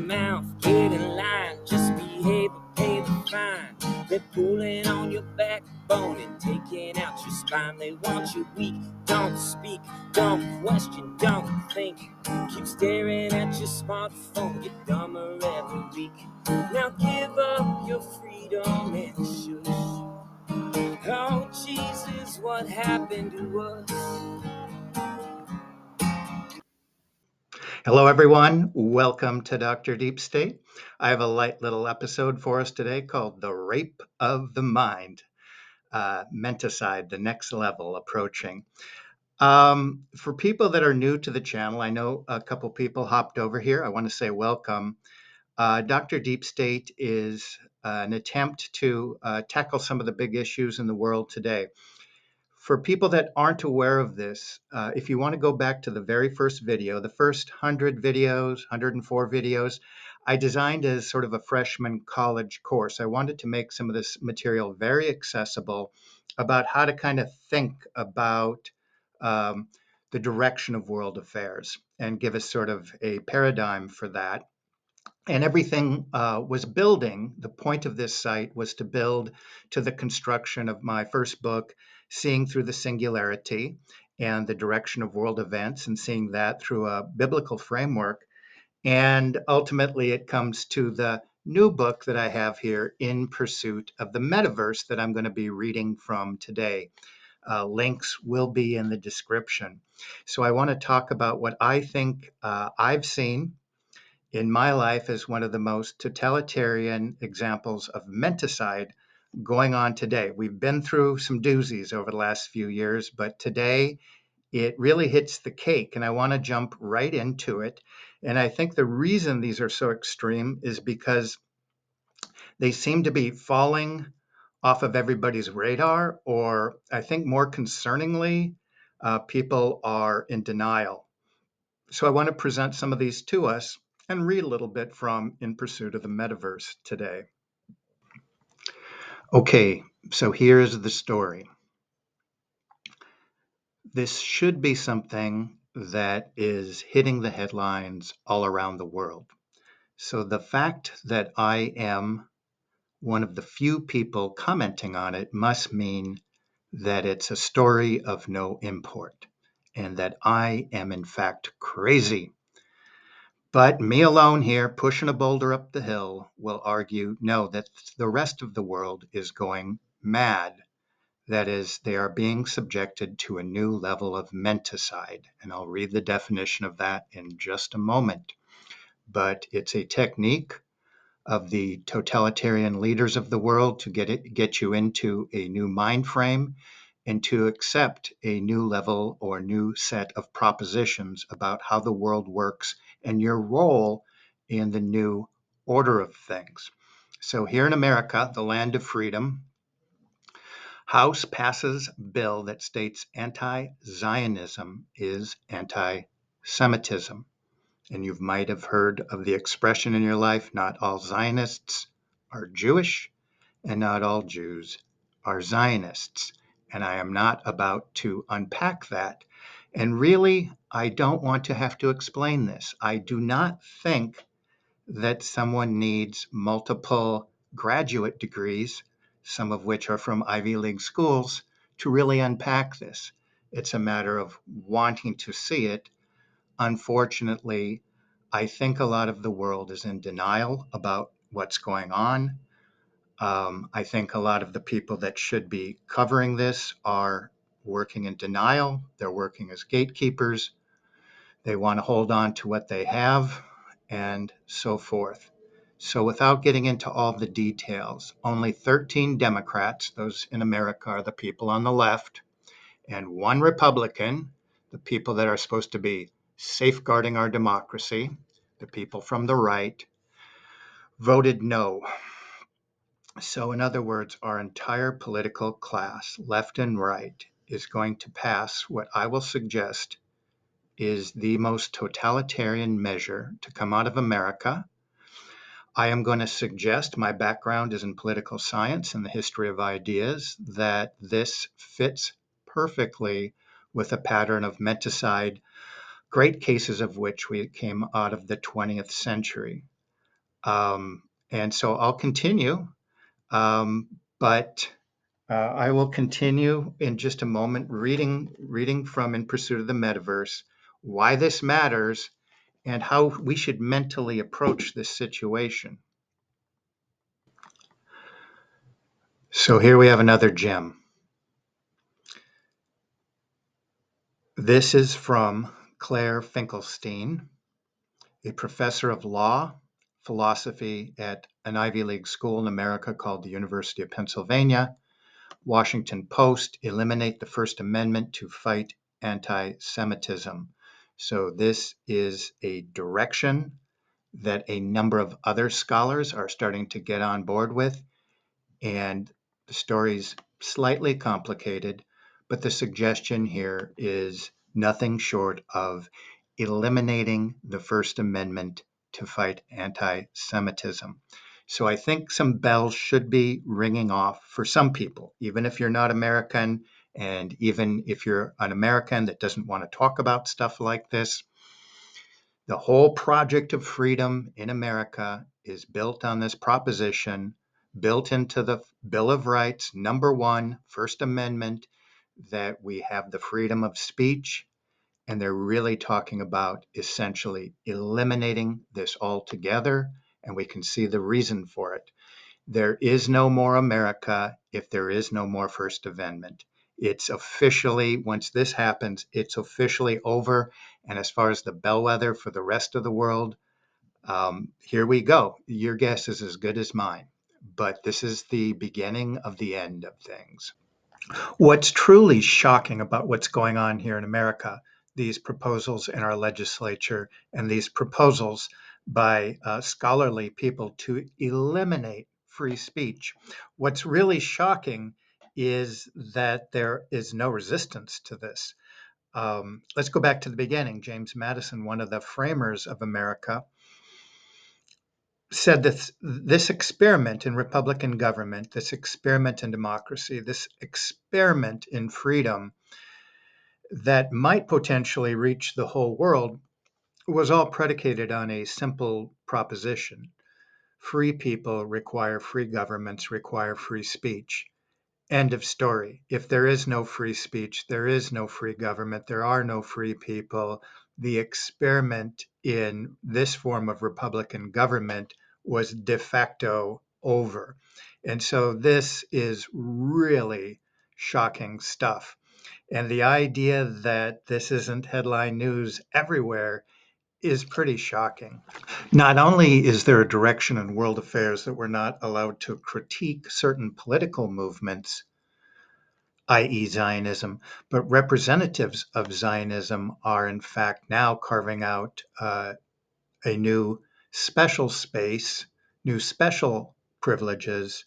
mouth, get in line, just behave or pay the fine. They're pulling on your backbone and taking out your spine. They want you weak, don't speak, don't question, don't think. Keep staring at your smartphone, get dumber every week. Now give up your freedom and shush. Oh Jesus, what happened to us? Hello, everyone. Welcome to Dr. Deep State. I have a light little episode for us today called The Rape of the Mind, Menticide, the next level approaching. For people that are new to the channel, I know a couple people hopped over here. I want to say welcome. Dr. Deep State is an attempt to tackle some of the big issues in the world today. For people that aren't aware of this, if you want to go back to the very first video, the first 100 videos, 104 videos, I designed as sort of a freshman college course. I wanted to make some of this material very accessible about how to kind of think about the direction of world affairs and give us sort of a paradigm for that. And everything was building. The point of this site was to build to the construction of my first book, Seeing Through the Singularity and the Direction of World Events, and seeing that through a biblical framework. And ultimately, it comes to the new book that I have here, In Pursuit of the Metaverse, that I'm going to be reading from today. Links will be in the description. So I want to talk about what I think I've seen in my life as one of the most totalitarian examples of menticide going on today. We've been through some doozies over the last few years, but today it really hits the cake, and I want to jump right into it. And I think the reason these are so extreme is because they seem to be falling off of everybody's radar, or I think more concerningly, people are in denial. So I want to present some of these to us and read a little bit from In Pursuit of the Metaverse today. Okay, so here's the story. This should be something that is hitting the headlines all around the world. So the fact that I am one of the few people commenting on it must mean that it's a story of no import and that I am in fact crazy. But me alone here, pushing a boulder up the hill, will argue no, that the rest of the world is going mad. That is, they are being subjected to a new level of menticide. And I'll read the definition of that in just a moment. But it's a technique of the totalitarian leaders of the world to get you into a new mind frame and to accept a new level or new set of propositions about how the world works and your role in the new order of things. So here in America, the land of freedom, House passes bill that states anti-Zionism is anti-Semitism. And you might have heard of the expression in your life, not all Zionists are Jewish, and not all Jews are Zionists. And I am not about to unpack that. And really, I don't want to have to explain this. I do not think that someone needs multiple graduate degrees, some of which are from Ivy League schools, to really unpack this. It's a matter of wanting to see it. Unfortunately, I think a lot of the world is in denial about what's going on. I think a lot of the people that should be covering this are working in denial. They're working as gatekeepers. They want to hold on to what they have and so forth. So without getting into all the details, only 13 Democrats, those in America are the people on the left, and one Republican, the people that are supposed to be safeguarding our democracy, the people from the right, voted no. So in other words, our entire political class, left and right, is going to pass what I will suggest is the most totalitarian measure to come out of America. I am going to suggest, my background is in political science and the history of ideas, that this fits perfectly with a pattern of menticide, great cases of which we came out of the 20th century. And so I'll continue, but I will continue in just a moment reading from In Pursuit of the Metaverse, why this matters, and how we should mentally approach this situation. So here we have another gem. This is from Claire Finkelstein, a professor of law, philosophy at an Ivy League school in America called the University of Pennsylvania. Washington Post, eliminate the First Amendment to fight anti-Semitism. So this is a direction that a number of other scholars are starting to get on board with. And the story's slightly complicated, but the suggestion here is nothing short of eliminating the First Amendment to fight anti Semitism. So I think some bells should be ringing off for some people, even if you're not American, and even if you're an American that doesn't want to talk about stuff like this. The whole project of freedom in America is built on this proposition, built into the Bill of Rights, number one, First Amendment, that we have the freedom of speech. And they're really talking about essentially eliminating this altogether. And we can see the reason for it. There is no more America if there is no more First Amendment. It's officially, once this happens, it's officially over. And as far as the bellwether for the rest of the world, here we go. Your guess is as good as mine. But this is the beginning of the end of things. What's truly shocking about what's going on here in America, these proposals in our legislature and these proposals by scholarly people to eliminate free speech, what's really shocking is that there is no resistance to this. Let's go back to the beginning. James Madison, one of the framers of America, said that this experiment in Republican government, this experiment in democracy, this experiment in freedom that might potentially reach the whole world was all predicated on a simple proposition. Free people require free governments, require free speech. End of story. If there is no free speech, there is no free government, there are no free people. The experiment in this form of Republican government was de facto over. And so this is really shocking stuff. And the idea that this isn't headline news everywhere is pretty shocking. Not only is there a direction in world affairs that we're not allowed to critique certain political movements, i.e., Zionism, but representatives of Zionism are in fact now carving out a new special space, new special privileges,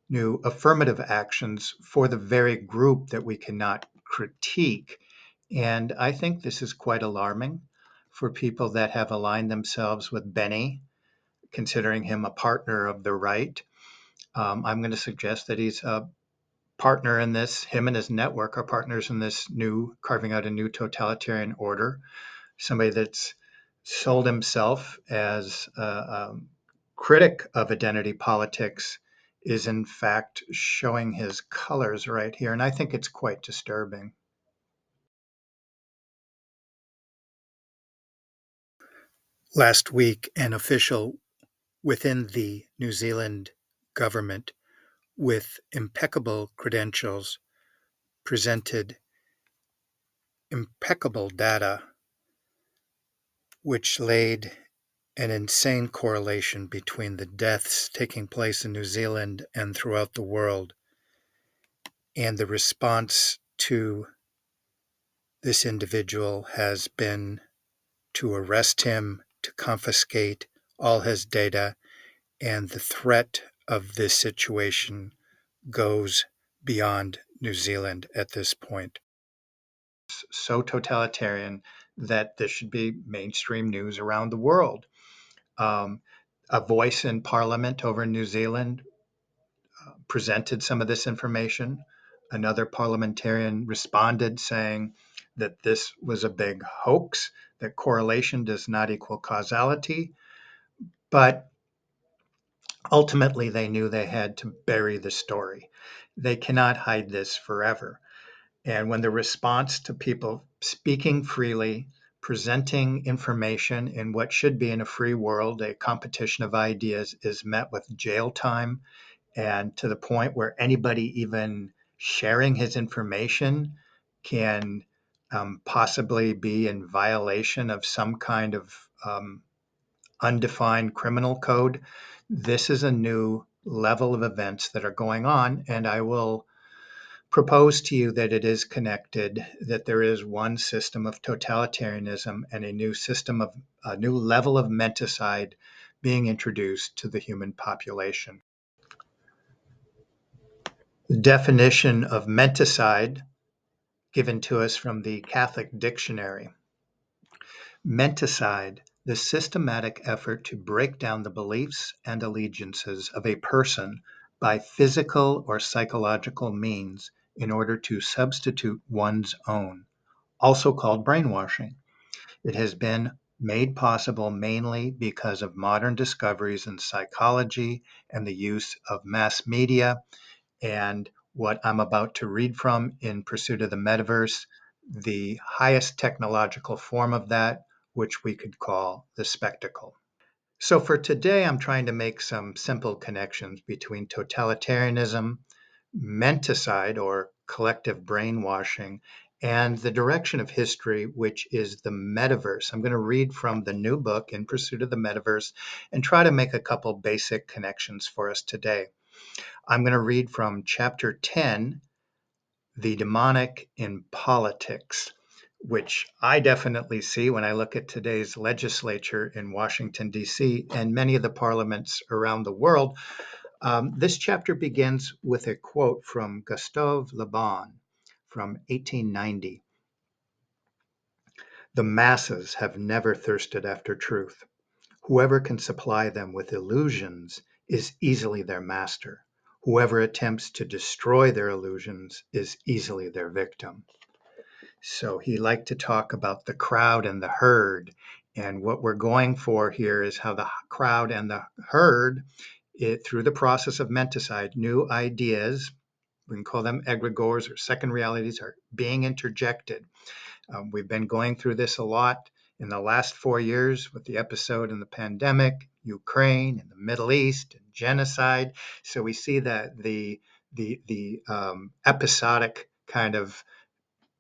new affirmative actions for the very group that we cannot critique. And I think this is quite alarming for people that have aligned themselves with Benny, considering him a partner of the right. I'm going to suggest that he's a partner in this, him and his network are partners in this new, carving out a new totalitarian order. Somebody that's sold himself as a critic of identity politics is in fact showing his colors right here. And I think it's quite disturbing. Last week, an official within the New Zealand government with impeccable credentials presented impeccable data which laid an insane correlation between the deaths taking place in New Zealand and throughout the world and the response to this individual has been to arrest him, to confiscate all his data, and the threat of this situation goes beyond New Zealand at this point. So totalitarian that this should be mainstream news around the world. Um, a voice in Parliament over in New Zealand presented some of this information. Another parliamentarian responded saying that this was a big hoax, that correlation does not equal causality. But Ultimately, they knew they had to bury the story. They cannot hide this forever. And when the response to people speaking freely, presenting information in what should be in a free world, a competition of ideas, is met with jail time, and to the point where anybody even sharing his information can possibly be in violation of some kind of undefined criminal code. This is a new level of events that are going on, and I will propose to you that it is connected, that there is one system of totalitarianism and a new level of menticide being introduced to the human population. The definition of menticide given to us from the Catholic Dictionary. Menticide, the systematic effort to break down the beliefs and allegiances of a person by physical or psychological means in order to substitute one's own, also called brainwashing. It has been made possible mainly because of modern discoveries in psychology and the use of mass media, and what I'm about to read from in Pursuit of the Metaverse, the highest technological form of that, which we could call the spectacle. So for today, I'm trying to make some simple connections between totalitarianism, menticide or collective brainwashing, and the direction of history, which is the metaverse. I'm going to read from the new book, In Pursuit of the Metaverse, and try to make a couple basic connections for us today. I'm going to read from chapter 10, The Demonic in Politics, which I definitely see when I look at today's legislature in Washington, D.C., and many of the parliaments around the world. This chapter begins with a quote from Gustave Le Bon from 1890. The masses have never thirsted after truth. Whoever can supply them with illusions is easily their master. Whoever attempts to destroy their illusions is easily their victim. So he liked to talk about the crowd and the herd. And what we're going for here is how the crowd and the herd, through the process of menticide, new ideas, we can call them egregores or second realities, are being interjected. We've been going through this a lot in the last 4 years with the episode in the pandemic, Ukraine, and the Middle East, and genocide. So we see that the episodic kind of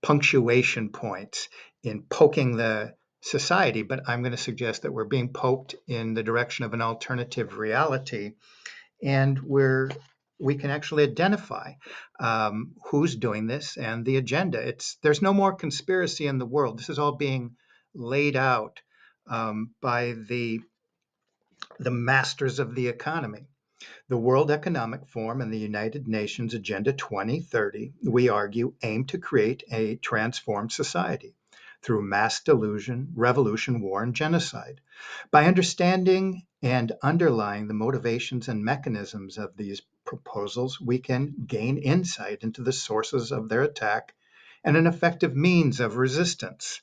punctuation points in poking the society, but I'm going to suggest that we're being poked in the direction of an alternative reality, and we can actually identify who's doing this and the agenda. There's no more conspiracy in the world. This is all being laid out by the masters of the economy. The World Economic Forum and the United Nations Agenda 2030, we argue, aim to create a transformed society through mass delusion, revolution, war, and genocide. By understanding and underlying the motivations and mechanisms of these proposals, we can gain insight into the sources of their attack and an effective means of resistance.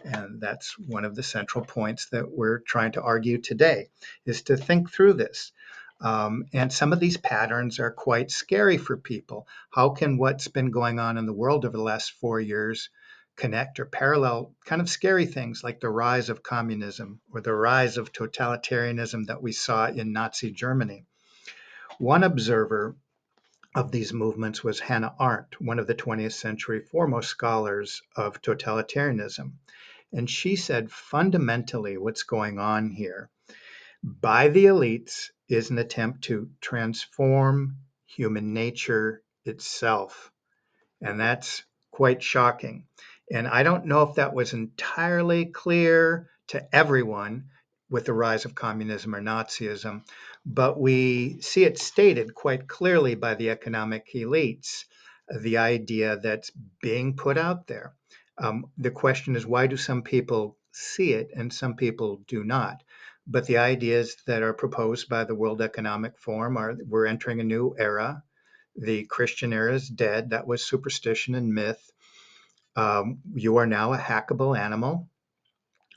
And that's one of the central points that we're trying to argue today, is to think through this. And some of these patterns are quite scary for people. How can what's been going on in the world over the last 4 years connect or parallel kind of scary things like the rise of communism or the rise of totalitarianism that we saw in Nazi Germany? One observer of these movements was Hannah Arendt, one of the 20th century foremost scholars of totalitarianism. And she said fundamentally what's going on here by the elites is an attempt to transform human nature itself. And that's quite shocking. And I don't know if that was entirely clear to everyone with the rise of communism or Nazism, but we see it stated quite clearly by the economic elites, the idea that's being put out there. The question is, why do some people see it and some people do not? But the ideas that are proposed by the World Economic Forum are we're entering a new era. The Christian era is dead. That was superstition and myth. You are now a hackable animal.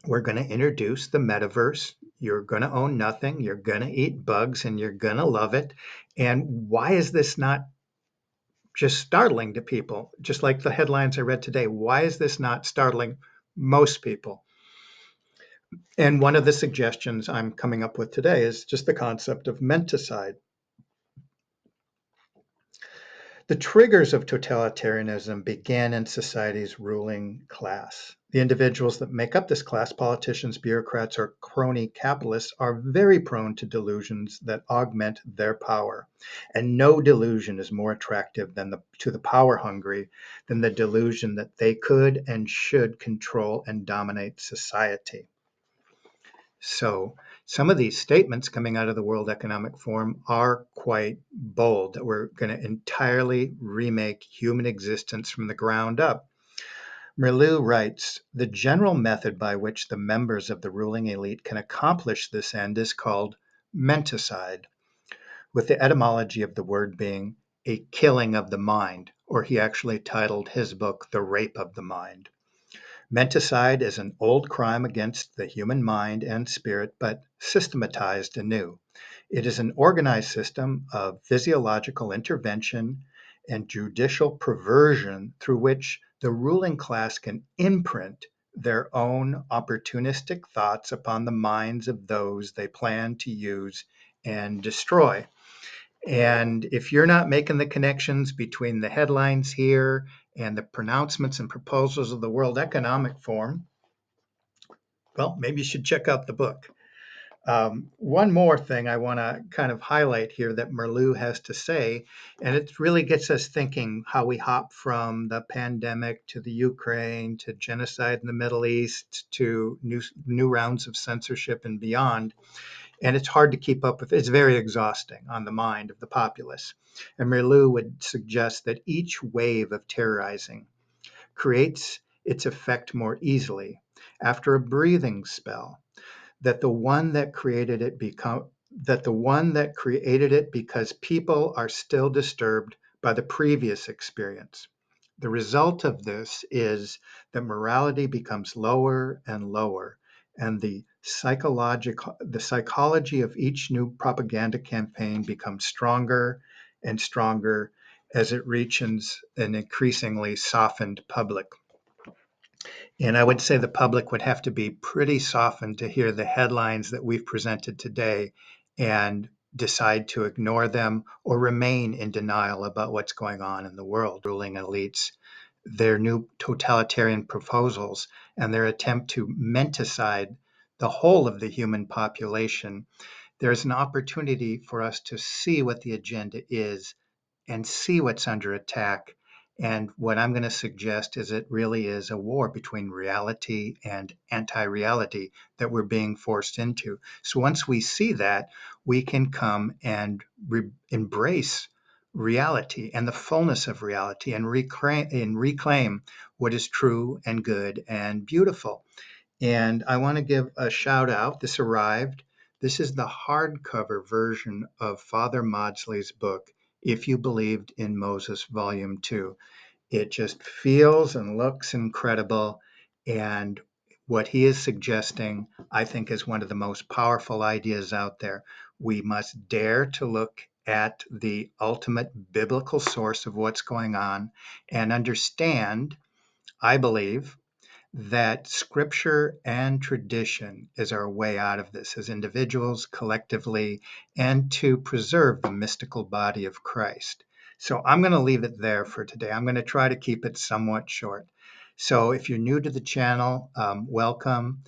We're going to introduce the metaverse. you're going to own nothing, you're going to eat bugs, and you're going to love it. And why is this not just startling to people? Just like the headlines I read today, why is this not startling most people? And one of the suggestions I'm coming up with today is just the concept of menticide. The triggers of totalitarianism began in society's ruling class. The individuals that make up this class, politicians, bureaucrats, or crony capitalists, are very prone to delusions that augment their power. And no delusion is more attractive to the power hungry than the delusion that they could and should control and dominate society. So, some of these statements coming out of the World Economic Forum are quite bold, that we're going to entirely remake human existence from the ground up. Merleau writes, the general method by which the members of the ruling elite can accomplish this end is called menticide, with the etymology of the word being a killing of the mind, or he actually titled his book, The Rape of the Mind. Menticide is an old crime against the human mind and spirit, but systematized anew. It is an organized system of physiological intervention and judicial perversion through which the ruling class can imprint their own opportunistic thoughts upon the minds of those they plan to use and destroy. And if you're not making the connections between the headlines here and the pronouncements and proposals of the World Economic Forum, well, maybe you should check out the book. One more thing I want to kind of highlight here that Merleau has to say, and it really gets us thinking how we hop from the pandemic to the Ukraine to genocide in the Middle East to new rounds of censorship and beyond. And it's hard to keep up with. It's very exhausting on the mind of the populace. And Merleau would suggest that each wave of terrorizing creates its effect more easily after a breathing spell, that the one that created it become that the one that created it because people are still disturbed by the previous experience. The result of this is that morality becomes lower and lower, and the psychology of each new propaganda campaign becomes stronger and stronger as it reaches an increasingly softened public. And I would say the public would have to be pretty softened to hear the headlines that we've presented today and decide to ignore them or remain in denial about what's going on in the world. Ruling elites, their new totalitarian proposals, and their attempt to menticide the whole of the human population, there's an opportunity for us to see what the agenda is and see what's under attack. And what I'm going to suggest is it really is a war between reality and anti reality that we're being forced into. So once we see that, we can come and embrace reality and the fullness of reality and reclaim what is true and good and beautiful. And I want to give a shout out. This arrived. This is the hardcover version of Father Maudsley's book, If You Believed in Moses, Volume 2. It just feels and looks incredible. And what he is suggesting, I think, is one of the most powerful ideas out there. We must dare to look at the ultimate biblical source of what's going on and understand, I believe, that scripture and tradition is our way out of this as individuals, collectively, and to preserve the mystical body of Christ. So I'm going to leave it there for today. I'm going to try to keep it somewhat short. So if you're new to the channel, welcome.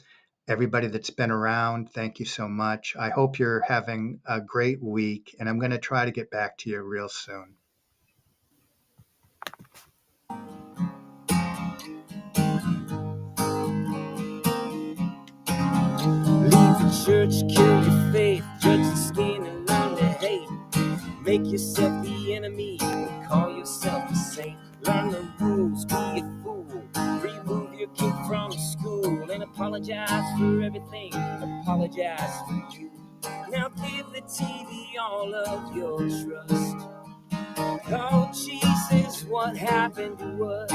Everybody that's been around, thank you so much. I hope you're having a great week, and I'm going to try to get back to you real soon. Leave the church, kill your faith, judge the skin and learn to hate. Make yourself the enemy and call yourself a saint. Learn the rules, be a fool. Remove your kid from school and apologize for everything. Apologize for you. Now give the TV all of your trust. Oh, Jesus, what happened to us?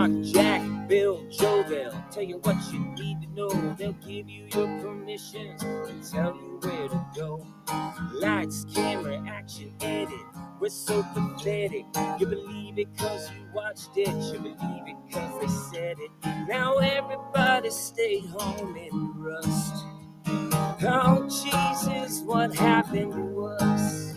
Mark, Jack, Bill, Joe, they'll tell you what you need to know. They'll give you your permissions and tell you where to go. Lights, camera, action, edit. We're so pathetic. You believe it cause you watched it. You believe it cause they said it. Now everybody stayed home in rust. Oh Jesus, what happened to us?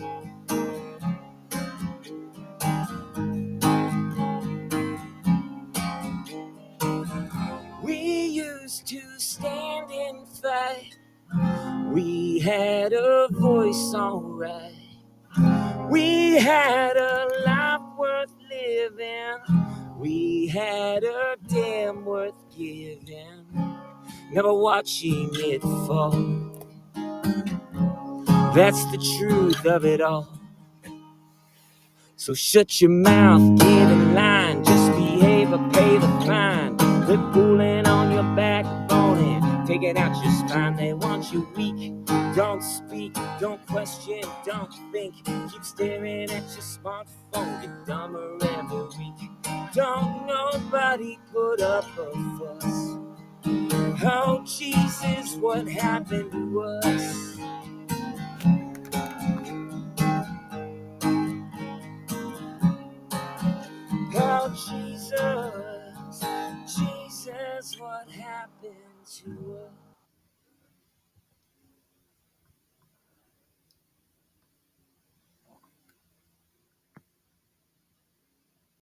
We used to stand and fight. We had a voice alright. We had a life worth living. We had a damn worth giving. Never watching it fall. That's the truth of it all. So shut your mouth, get in line. Just behave or pay the fine. Quit pulling on your backbone and taking out your spine. They want you weak. Don't speak, don't question, don't think. Keep staring at your smartphone. Get dumber every week. Don't nobody put up a fuss. Oh Jesus, what happened to us? Oh Jesus, Jesus, what happened to us?